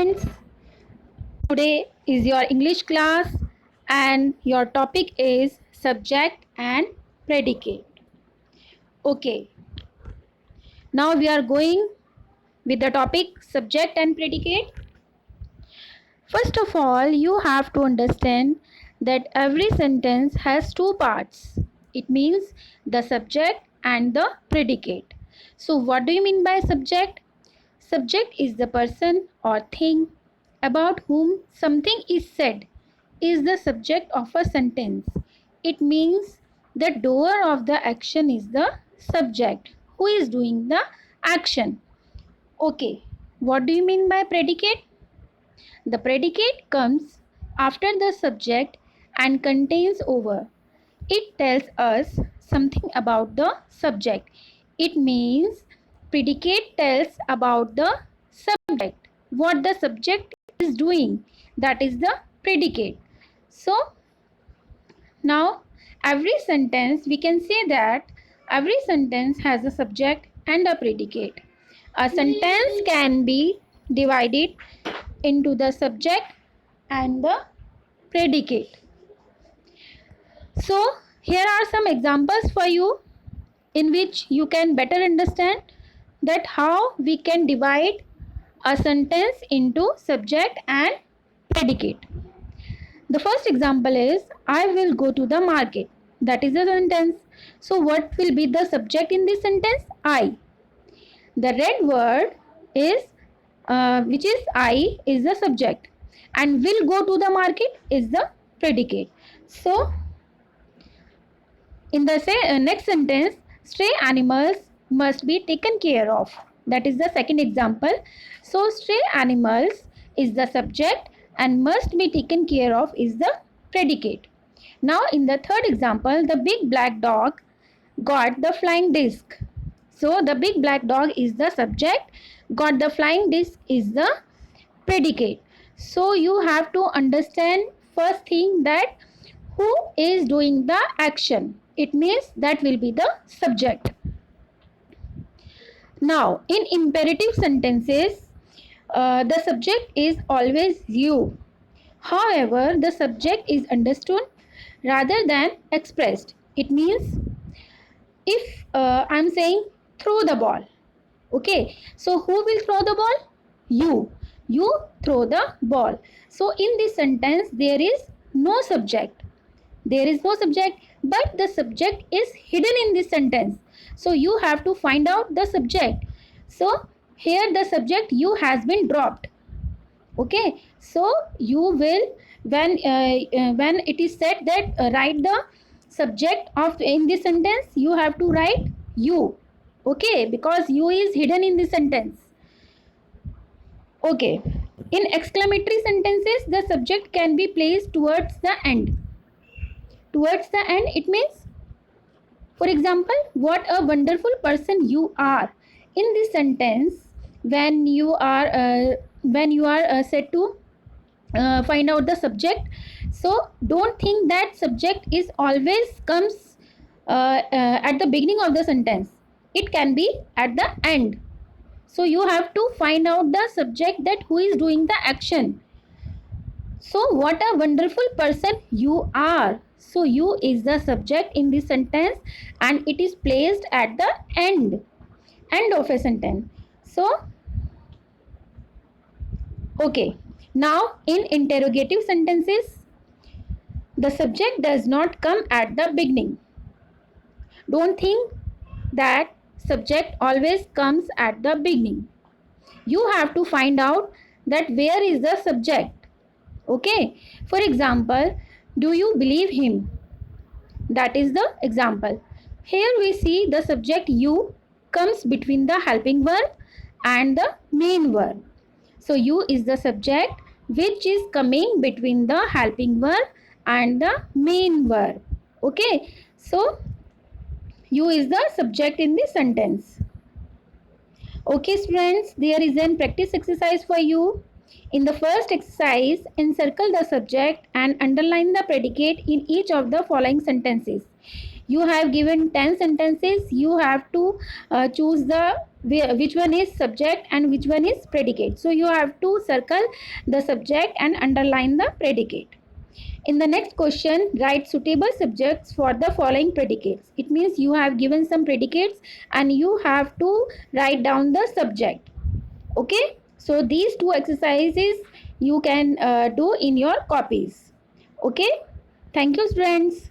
students. Today is your English class and your topic is subject and predicate. Okay, now we are going with the topic subject and predicate. First of all, you have to understand that every sentence has two parts. It means the subject and the predicate. So, what do you mean by subject? Subject is the person or thing about whom something is said, is the subject of a sentence. It means the doer of the action is the subject who is doing the action. Okay, what do you mean by predicate? The predicate comes after the subject and contains over. It tells us something about the subject. It means predicate tells about the subject, what the subject is doing. That is the predicate. So now every sentence, we can say that every sentence has a subject and a predicate. A sentence can be divided into the subject and the predicate. So here are some examples for you in which you can better understand that how we can divide a sentence into subject and predicate. The first example is I will go to the market. That is a sentence. So what will be the subject in this sentence? I. The red word is which is I is the subject and will go to the market is the predicate. So in the next sentence, stray animals must be taken care of. That is the second example. So stray animals is the subject and must be taken care of is the predicate. Now in the third example, the big black dog got the flying disc. So the big black dog is the subject, got the flying disc is the predicate. So you have to understand first thing that who is doing the action. It means that will be the subject. Now in imperative sentences, the subject is always you. However, the subject is understood rather than expressed. It means if I'm saying throw the ball, okay, so who will throw the ball? You throw the ball. So in this sentence there is no subject, but the subject is hidden in this sentence, so you have to find out the subject. So here the subject you has been dropped. Okay, so you will when it is said that write the subject of in this sentence, you have to write you. Okay, because you is hidden in this sentence. Okay, in exclamatory sentences the subject can be placed towards the end. Towards the end, it means, for example, what a wonderful person you are. In this sentence, when you are said to find out the subject, so don't think that subject is always comes at the beginning of the sentence. It can be at the end. So you have to find out the subject, that who is doing the action. So what a wonderful person you are. So you is the subject in this sentence and it is placed at the end of a sentence. So okay, now in interrogative sentences the subject does not come at the beginning. Don't think that subject always comes at the beginning. You have to find out that where is the subject. Okay, for example, do you believe him? That is the example. Here we see the subject you comes between the helping verb and the main verb. So you is the subject which is coming between the helping verb and the main verb. Okay, so you is the subject in the sentence. Okay students, there is an practice exercise for you. In the first exercise, encircle the subject and underline the predicate in each of the following sentences. You have given 10 sentences. You have to choose the which one is subject and which one is predicate. So you have to circle the subject and underline the predicate. In the next question, write suitable subjects for the following predicates. It means you have given some predicates and you have to write down the subject. Okay, so these two exercises you can do in your copies. Okay, thank you, friends.